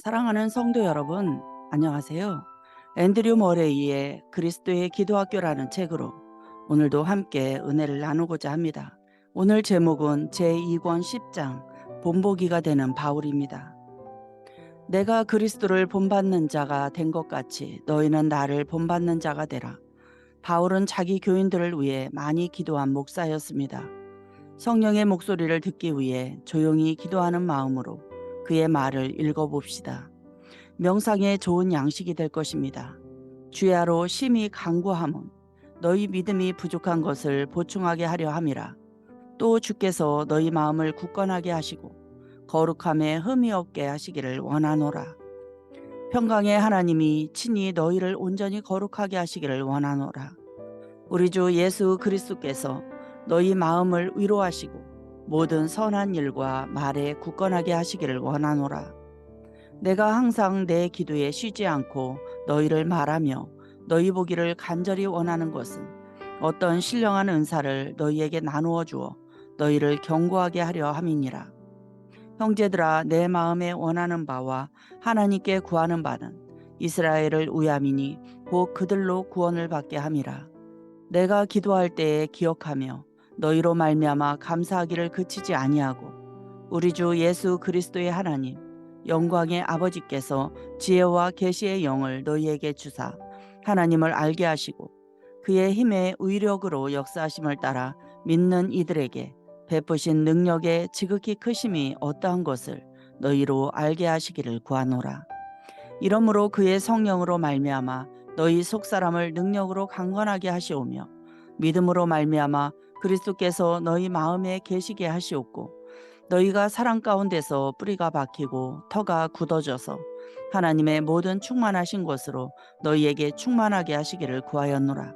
사랑하는 성도 여러분, 안녕하세요. 앤드류 머레이의 그리스도의 기도학교라는 책으로 오늘도 함께 은혜를 나누고자 합니다. 오늘 제목은 제2권 10장 본보기가 되는 바울입니다. 내가 그리스도를 본받는 자가 된 것 같이 너희는 나를 본받는 자가 되라. 바울은 자기 교인들을 위해 많이 기도한 목사였습니다. 성령의 목소리를 듣기 위해 조용히 기도하는 마음으로 그의 말을 읽어봅시다. 명상에 좋은 양식이 될 것입니다. 주야로 심히 간구함은 너희 믿음이 부족한 것을 보충하게 하려 함이라. 또 주께서 너희 마음을 굳건하게 하시고 거룩함에 흠이 없게 하시기를 원하노라. 평강의 하나님이 친히 너희를 온전히 거룩하게 하시기를 원하노라. 우리 주 예수 그리스도께서 너희 마음을 위로하시고 모든 선한 일과 말에 굳건하게 하시기를 원하노라. 내가 항상 내 기도에 쉬지 않고 너희를 말하며 너희 보기를 간절히 원하는 것은 어떤 신령한 은사를 너희에게 나누어 주어 너희를 견고하게 하려 함이니라. 형제들아, 내 마음에 원하는 바와 하나님께 구하는 바는 이스라엘을 위함이니 곧 그들로 구원을 받게 함이라. 내가 기도할 때에 기억하며 너희로 말미암아 감사하기를 그치지 아니하고 우리 주 예수 그리스도의 하나님 영광의 아버지께서 지혜와 계시의 영을 너희에게 주사 하나님을 알게 하시고 그의 힘의 의력으로 역사하심을 따라 믿는 이들에게 베푸신 능력의 지극히 크심이 어떠한 것을 너희로 알게 하시기를 구하노라. 이러므로 그의 성령으로 말미암아 너희 속사람을 능력으로 강건하게 하시오며 믿음으로 말미암아 그리스도께서 너희 마음에 계시게 하시옵고 너희가 사랑 가운데서 뿌리가 박히고 터가 굳어져서 하나님의 모든 충만하신 것으로 너희에게 충만하게 하시기를 구하였노라.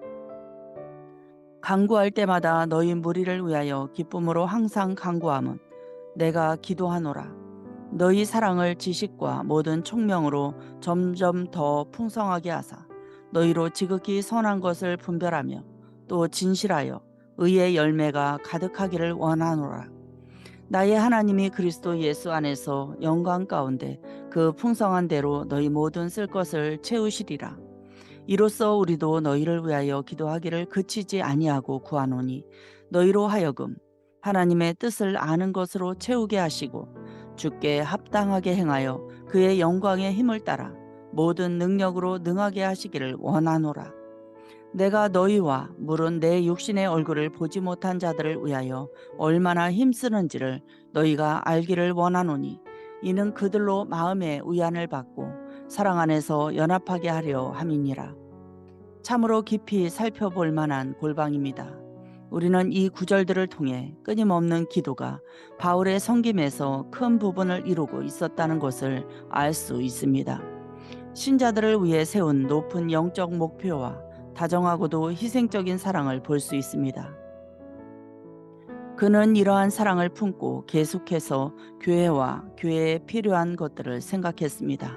간구할 때마다 너희 무리를 위하여 기쁨으로 항상 간구함은 내가 기도하노라. 너희 사랑을 지식과 모든 총명으로 점점 더 풍성하게 하사 너희로 지극히 선한 것을 분별하며 또 진실하여 의의 열매가 가득하기를 원하노라. 나의 하나님이 그리스도 예수 안에서 영광 가운데 그 풍성한 대로 너희 모든 쓸 것을 채우시리라. 이로써 우리도 너희를 위하여 기도하기를 그치지 아니하고 구하노니 너희로 하여금 하나님의 뜻을 아는 것으로 채우게 하시고 주께 합당하게 행하여 그의 영광의 힘을 따라 모든 능력으로 능하게 하시기를 원하노라. 내가 너희와 물은 내 육신의 얼굴을 보지 못한 자들을 위하여 얼마나 힘쓰는지를 너희가 알기를 원하노니 이는 그들로 마음의 위안을 받고 사랑 안에서 연합하게 하려 함이니라. 참으로 깊이 살펴볼 만한 골방입니다. 우리는 이 구절들을 통해 끊임없는 기도가 바울의 섬김에서 큰 부분을 이루고 있었다는 것을 알 수 있습니다. 신자들을 위해 세운 높은 영적 목표와 다정하고도 희생적인 사랑을 볼 수 있습니다. 그는 이러한 사랑을 품고 계속해서 교회와 교회에 필요한 것들을 생각했습니다.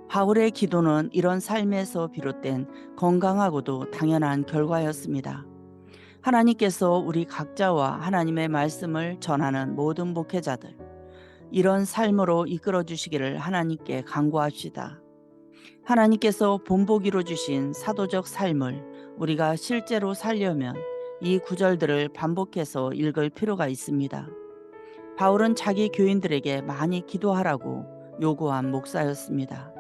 바울의 기도는 이런 삶에서 비롯된 건강하고도 당연한 결과였습니다. 하나님께서 우리 각자와 하나님의 말씀을 전하는 모든 목회자들, 이런 삶으로 이끌어 주시기를 하나님께 간구합시다. 하나님께서 본보기로 주신 사도적 삶을 우리가 실제로 살려면 이 구절들을 반복해서 읽을 필요가 있습니다. 바울은 자기 교인들에게 많이 기도하라고 요구한 목사였습니다.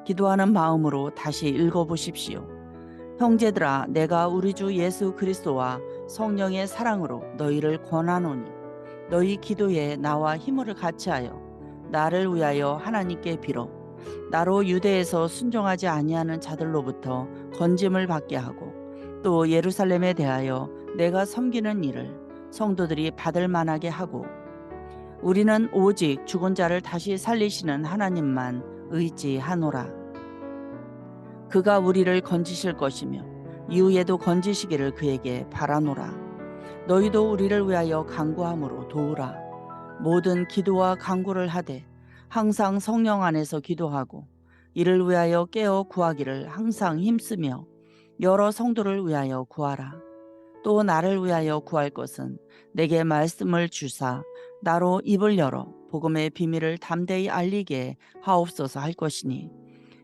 기도하는 마음으로 다시 읽어보십시오. 형제들아, 내가 우리 주 예수 그리스도와 성령의 사랑으로 너희를 권하노니 너희 기도에 나와 힘을 같이하여 나를 위하여 하나님께 빌어 나로 유대에서 순종하지 아니하는 자들로부터 건짐을 받게 하고 또 예루살렘에 대하여 내가 섬기는 일을 성도들이 받을 만하게 하고 우리는 오직 죽은 자를 다시 살리시는 하나님만 의지하노라. 그가 우리를 건지실 것이며 이후에도 건지시기를 그에게 바라노라. 너희도 우리를 위하여 간구함으로 도우라. 모든 기도와 간구를 하되 항상 성령 안에서 기도하고 이를 위하여 깨어 구하기를 항상 힘쓰며 여러 성도를 위하여 구하라. 또 나를 위하여 구할 것은 내게 말씀을 주사 나로 입을 열어 복음의 비밀을 담대히 알리게 하옵소서 할 것이니,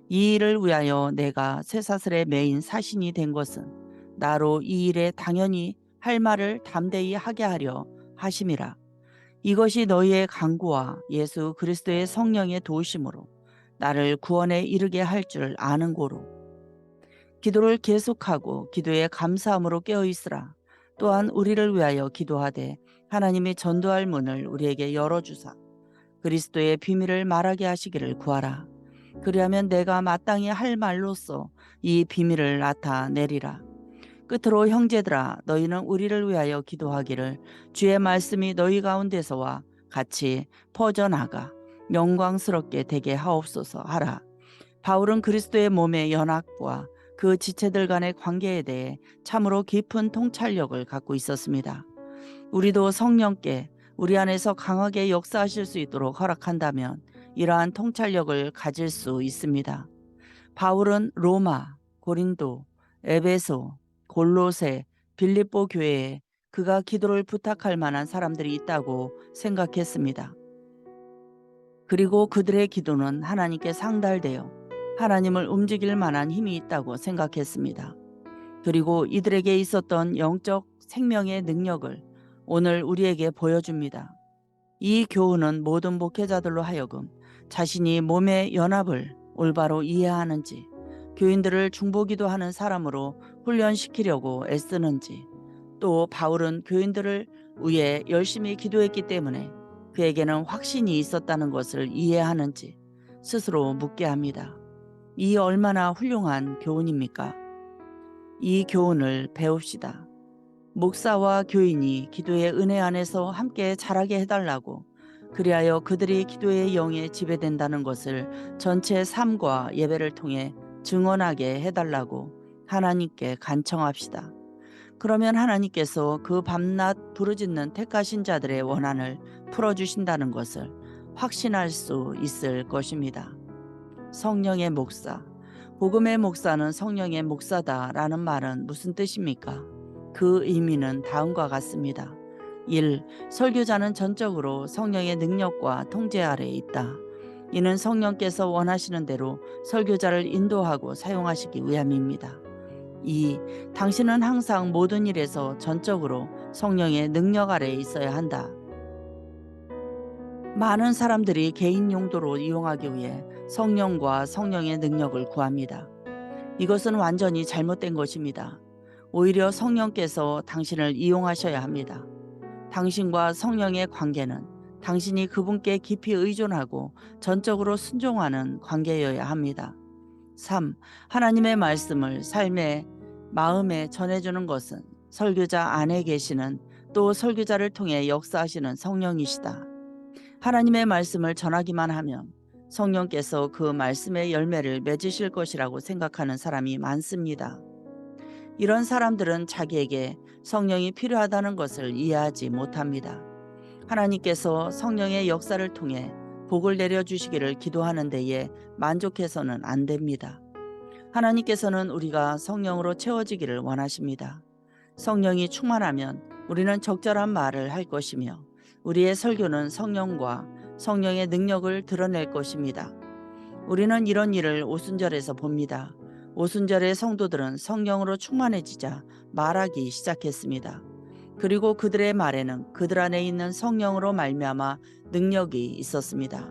이 일을 위하여 내가 쇠사슬에 매인 사신이 된 것은 나로 이 일에 당연히 할 말을 담대히 하게 하려 하심이라. 이것이 너희의 간구와 예수 그리스도의 성령의 도우심으로 나를 구원에 이르게 할 줄 아는 고로 기도를 계속하고 기도에 감사함으로 깨어 있으라. 또한 우리를 위하여 기도하되 하나님이 전도할 문을 우리에게 열어주사 그리스도의 비밀을 말하게 하시기를 구하라. 그리하면 내가 마땅히 할 말로써 이 비밀을 나타내리라. 끝으로 형제들아, 너희는 우리를 위하여 기도하기를 주의 말씀이 너희 가운데서와 같이 퍼져나가 영광스럽게 되게 하옵소서 하라. 바울은 그리스도의 몸의 연합과 그 지체들 간의 관계에 대해 참으로 깊은 통찰력을 갖고 있었습니다. 우리도 성령께 우리 안에서 강하게 역사하실 수 있도록 허락한다면 이러한 통찰력을 가질 수 있습니다. 바울은 로마, 고린도, 에베소, 골로새, 빌립보 교회에 그가 기도를 부탁할 만한 사람들이 있다고 생각했습니다. 그리고 그들의 기도는 하나님께 상달되어 하나님을 움직일 만한 힘이 있다고 생각했습니다. 그리고 이들에게 있었던 영적 생명의 능력을 오늘 우리에게 보여줍니다. 이 교훈은 모든 목회자들로 하여금 자신이 몸의 연합을 올바로 이해하는지, 교인들을 중보기도하는 사람으로 훈련시키려고 애쓰는지, 또 바울은 교인들을 위해 열심히 기도했기 때문에 그에게는 확신이 있었다는 것을 이해하는지 스스로 묻게 합니다. 이 얼마나 훌륭한 교훈입니까? 이 교훈을 배웁시다. 목사와 교인이 기도의 은혜 안에서 함께 자라게 해달라고, 그리하여 그들이 기도의 영에 지배된다는 것을 전체 삶과 예배를 통해 증언하게 해달라고 하나님께 간청합시다. 그러면 하나님께서 그 밤낮 부르짖는 택하신 자들의 원한을 풀어주신다는 것을 확신할 수 있을 것입니다. 성령의 목사, 복음의 목사는 성령의 목사다라는 말은 무슨 뜻입니까? 그 의미는 다음과 같습니다. 1. 설교자는 전적으로 성령의 능력과 통제 아래에 있다. 이는 성령께서 원하시는 대로 설교자를 인도하고 사용하시기 위함입니다. 2. 당신은 항상 모든 일에서 전적으로 성령의 능력 아래에 있어야 한다. 많은 사람들이 개인 용도로 이용하기 위해 성령과 성령의 능력을 구합니다. 이것은 완전히 잘못된 것입니다. 오히려 성령께서 당신을 이용하셔야 합니다. 당신과 성령의 관계는 당신이 그분께 깊이 의존하고 전적으로 순종하는 관계여야 합니다. 3. 하나님의 말씀을 삶의 마음에 전해주는 것은 설교자 안에 계시는, 또 설교자를 통해 역사하시는 성령이시다. 하나님의 말씀을 전하기만 하면 성령께서 그 말씀의 열매를 맺으실 것이라고 생각하는 사람이 많습니다. 이런 사람들은 자기에게 성령이 필요하다는 것을 이해하지 못합니다. 하나님께서 성령의 역사를 통해 복을 내려주시기를 기도하는 데에 만족해서는 안 됩니다. 하나님께서는 우리가 성령으로 채워지기를 원하십니다. 성령이 충만하면 우리는 적절한 말을 할 것이며 우리의 설교는 성령과 성령의 능력을 드러낼 것입니다. 우리는 이런 일을 오순절에서 봅니다. 오순절의 성도들은 성령으로 충만해지자 말하기 시작했습니다. 그리고 그들의 말에는 그들 안에 있는 성령으로 말미암아 능력이 있었습니다.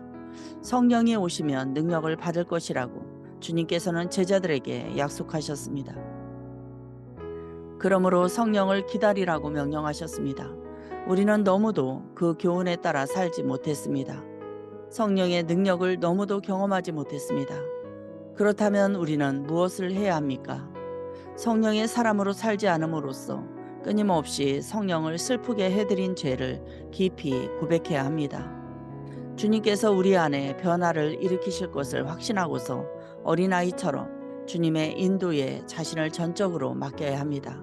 성령이 오시면 능력을 받을 것이라고 주님께서는 제자들에게 약속하셨습니다. 그러므로 성령을 기다리라고 명령하셨습니다. 우리는 너무도 그 교훈에 따라 살지 못했습니다. 성령의 능력을 너무도 경험하지 못했습니다. 그렇다면 우리는 무엇을 해야 합니까? 성령의 사람으로 살지 않음으로써 끊임없이 성령을 슬프게 해드린 죄를 깊이 고백해야 합니다. 주님께서 우리 안에 변화를 일으키실 것을 확신하고서 어린아이처럼 주님의 인도에 자신을 전적으로 맡겨야 합니다.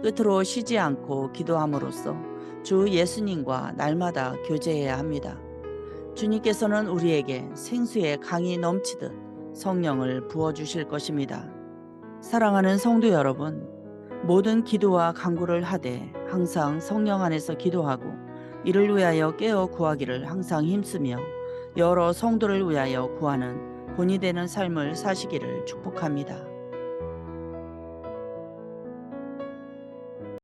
끝으로 쉬지 않고 기도함으로써 주 예수님과 날마다 교제해야 합니다. 주님께서는 우리에게 생수의 강이 넘치듯 성령을 부어주실 것입니다. 사랑하는 성도 여러분, 모든 기도와 간구를 하되 항상 성령 안에서 기도하고 이를 위하여 깨어 구하기를 항상 힘쓰며 여러 성도를 위하여 구하는 본이 되는 삶을 사시기를 축복합니다.